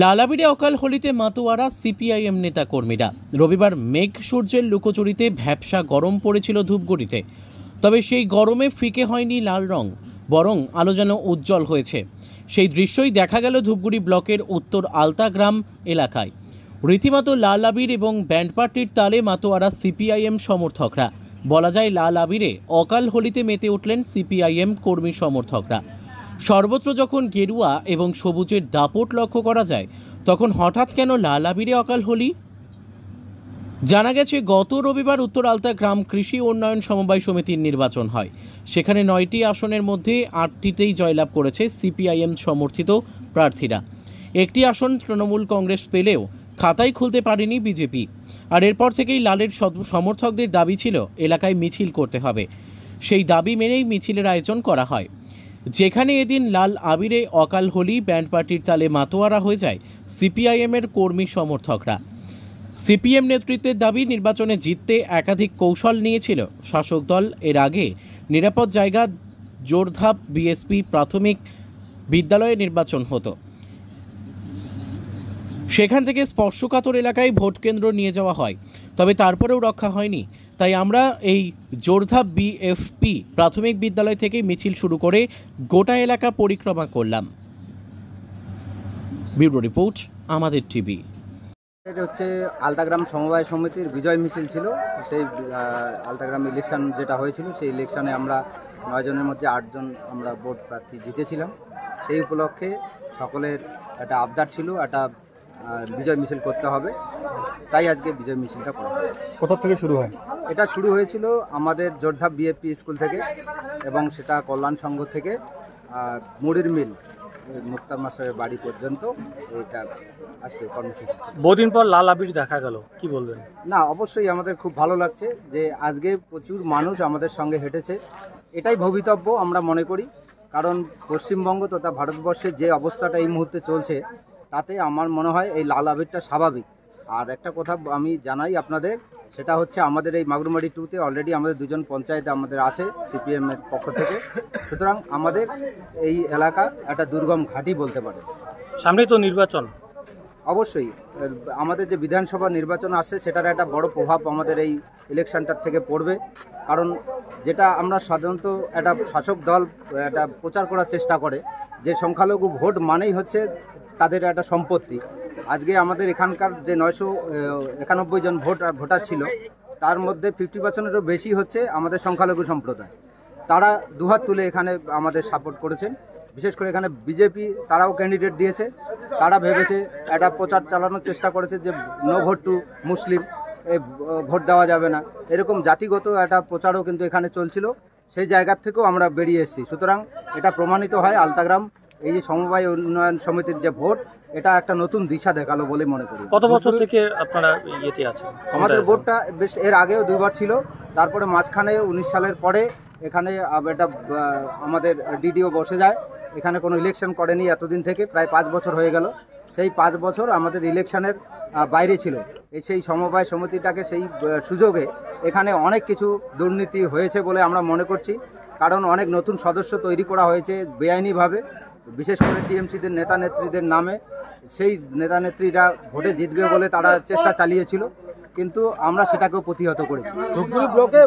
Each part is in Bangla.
লালাবিরে অকাল হোলিতে মাতোয়ারা সিপিআইএম নেতা কর্মীরা। রবিবার মেঘ সূর্যের লুকোচুরিতে ভ্যাপসা গরম পড়েছিল ধূপগুড়িতে। তবে সেই গরমে ফিকে হয়নি লাল রং, বরং আলো যেন উজ্জ্বল হয়েছে। সেই দৃশ্যই দেখা গেল ধূপগুড়ি ব্লকের উত্তর আলতাগ্রাম এলাকায়। রীতিমতো লাল আবির এবং ব্যান্ড পার্টির তালে মাতোয়ারা সিপিআইএম সমর্থকরা। বলা যায় লাল আবিরে অকাল হোলিতে মেতে উঠলেন সিপিআইএম কর্মী সমর্থকরা। সর্বত্র যখন গেরুয়া এবং সবুজের দাপট লক্ষ্য করা যায়, তখন হঠাৎ কেন লাল আবিরে অকাল হোলি? জানা গেছে, গত রবিবার উত্তর আলতা গ্রাম কৃষি উন্নয়ন সমবায় সমিতির নির্বাচন হয়। সেখানে 9টি আসনের মধ্যে 8টিতেই জয়লাভ করেছে সিপিআইএম সমর্থিত প্রার্থীরা। একটি আসন তৃণমূল কংগ্রেস পেলেও খাতায় খুলতে পারেনি বিজেপি। আর এরপর থেকেই লালের সমর্থকদের দাবি ছিল এলাকায় মিছিল করতে হবে। সেই দাবি মেনেই মিছিলের আয়োজন করা হয়, যেখানে এদিন লাল আবিরে অকাল হোলি ব্যান্ড পার্টির তালে মাতোয়ারা হয়ে যায় সিপিআইএমের কর্মী সমর্থকরা। সিপিএম নেতৃত্বের দাবি, নির্বাচনে জিততে একাধিক কৌশল নিয়েছিল শাসক দল। এর আগে নিরাপদ জায়গা জোরধাপ বিএসপি প্রাথমিক বিদ্যালয়ে নির্বাচন হতো, সেখান থেকে স্পর্শকাতর এলাকায় ভোট কেন্দ্র নিয়ে যাওয়া হয়, তবে তারপরেও রক্ষা হয়নি। তাই আমরা এই জোরধাপ বিএফপি প্রাথমিক বিদ্যালয় থেকে মিছিল শুরু করে গোটা এলাকা পরিক্রমা করলাম। ব্যুরো রিপোর্ট, আমাদের টিভি। এটা হচ্ছে আলতাগ্রাম সমবায় সমিতির বিজয় মিছিল ছিল। সেই আলতাগ্রাম ইলেকশন যেটা হয়েছিল, সেই ইলেকশনে আমরা 9 জনের মধ্যে 8 জন আমরা ভোট প্রার্থী জিতেছিলাম। সেই উপলক্ষে সকলের একটা আবদার ছিল, একটা বিজয় মিছিল করতে হবে, তাই আজকে বিজয় মিছিলটা করা হয়। কোথা থেকে শুরু হয়? এটা শুরু হয়েছিল আমাদের জোরধাপ বিএপি স্কুল থেকে, এবং সেটা কল্যাণ সংঘ থেকে মুড়ির মিল মুক্তার মাস্টারের বাড়ি পর্যন্ত এটা আজকে কর্মসূচি। বহুদিন পর লাল আবির দেখা গেল, কি বলবেন? না, অবশ্যই আমাদের খুব ভালো লাগছে যে আজকে প্রচুর মানুষ আমাদের সঙ্গে হেঁটেছে। এটাই ভবিতব্য আমরা মনে করি, কারণ পশ্চিমবঙ্গ তথা ভারতবর্ষের যে অবস্থাটা এই মুহূর্তে চলছে, তাতে আমার মনে হয় এই লাল আবিরটা স্বাভাবিক। আর একটা কথা আমি জানাই আপনাদের, সেটা হচ্ছে আমাদের এই মাগুরমারি 2-তে অলরেডি আমাদের 2জন পঞ্চায়েত আমাদের আছে সিপিএমের পক্ষ থেকে। সুতরাং আমাদের এই এলাকা একটা দুর্গম ঘাঁটি বলতে পারে। সামনেই তো নির্বাচন, অবশ্যই আমাদের যে বিধানসভা নির্বাচন আসছে, সেটার একটা বড় প্রভাব আমাদের এই ইলেকশনটার থেকে পড়বে। কারণ যেটা আমরা সাধারণত একটা শাসক দল একটা প্রচার করার চেষ্টা করে, যে সংখ্যালঘু ভোট মানেই হচ্ছে তাদের একটা সম্পত্তি। আজকে আমাদের এখানকার যে 991 জন ভোটার ছিল, তার মধ্যে 50%-এরও বেশি হচ্ছে আমাদের সংখ্যালঘু সম্প্রদায়। তারা দুহাত তুলে এখানে আমাদের সাপোর্ট করেছেন। বিশেষ করে এখানে বিজেপি তারাও ক্যান্ডিডেট দিয়েছে। তারা ভেবেছে, একটা প্রচার চালানোর চেষ্টা করেছে যে নো ভোট টু মুসলিম, ভোট দেওয়া যাবে না, এরকম জাতিগত একটা প্রচারও কিন্তু এখানে চলছিল। সেই জায়গার থেকেও আমরা বেরিয়ে এসেছি। সুতরাং এটা প্রমাণিত হয় আলতাগ্রাম এই যে সমবায় উন্নয়ন সমিতির যে ভোট, এটা একটা নতুন দিশা দেখালো বলে মনে করি। কত বছর থেকে আপনারা ইয়েতে আছেন? আমাদের ভোটটা বেশ এর আগেও 2বার ছিল, তারপরে মাঝখানে 19 সালের পরে এখানে এটা আমাদের ডিডিও বসে যায়। এখানে কোনো ইলেকশন করেনি এতদিন থেকে, প্রায় 5 বছর হয়ে গেল। সেই 5 বছর আমাদের ইলেকশনের বাইরে ছিল। সেই সমবায় সমিতিটাকে সেই সুযোগে এখানে অনেক কিছু দুর্নীতি হয়েছে বলে আমরা মনে করছি। কারণ অনেক নতুন সদস্য তৈরি করা হয়েছে বেআইনিভাবে, বিশেষ করে টিএমসিদের নেতা নেত্রীদের নামে। সেই নেতা নেত্রীরা ভোটে জিতবে বলে তারা চেষ্টা চালিয়েছিল, কিন্তু আমরা সেটাকেও প্রতিহত করেছি। ধূপগুড়ি ব্লকে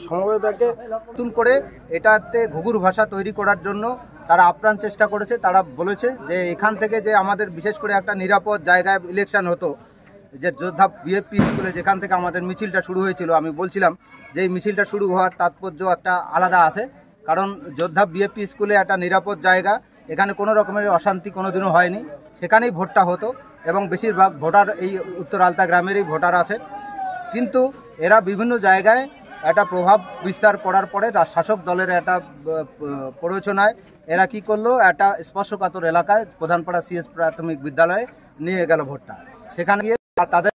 সমবায় ব্যাংকে নতুন করে এটাতে ঘুঘুর ভাষা তৈরি করার জন্য তারা আপ্রাণ চেষ্টা করেছে। তারা বলেছে যে এখান থেকে যে আমাদের বিশেষ করে একটা নিরাপদ জায়গায় ইলেকশন হতো, যে যোদ্ধা বিএপি স্কুলে যেখান থেকে আমাদের মিছিলটা শুরু হয়েছিল, আমি বলছিলাম যে এই মিছিলটা শুরু হওয়ার তাৎপর্য একটা আলাদা আছে। কারণ যোদ্ধা বিএপি স্কুলে একটা নিরাপদ জায়গা, এখানে কোনো রকমের অশান্তি কোনোদিনও হয়নি, সেখানেই ভোটটা হতো, এবং বেশিরভাগ ভোটার এই উত্তর আলতা গ্রামেরই ভোটার আছে। কিন্তু এরা বিভিন্ন জায়গায় একটা প্রভাব বিস্তার করার পরে শাসক দলের একটা প্ররোচনায় এরা কি করলো, একটা স্পর্শকাতর এলাকায় প্রধানপাড়া সিএস প্রাথমিক বিদ্যালয়ে নিয়ে গেল ভোটটা। সেখানে গিয়ে তাদের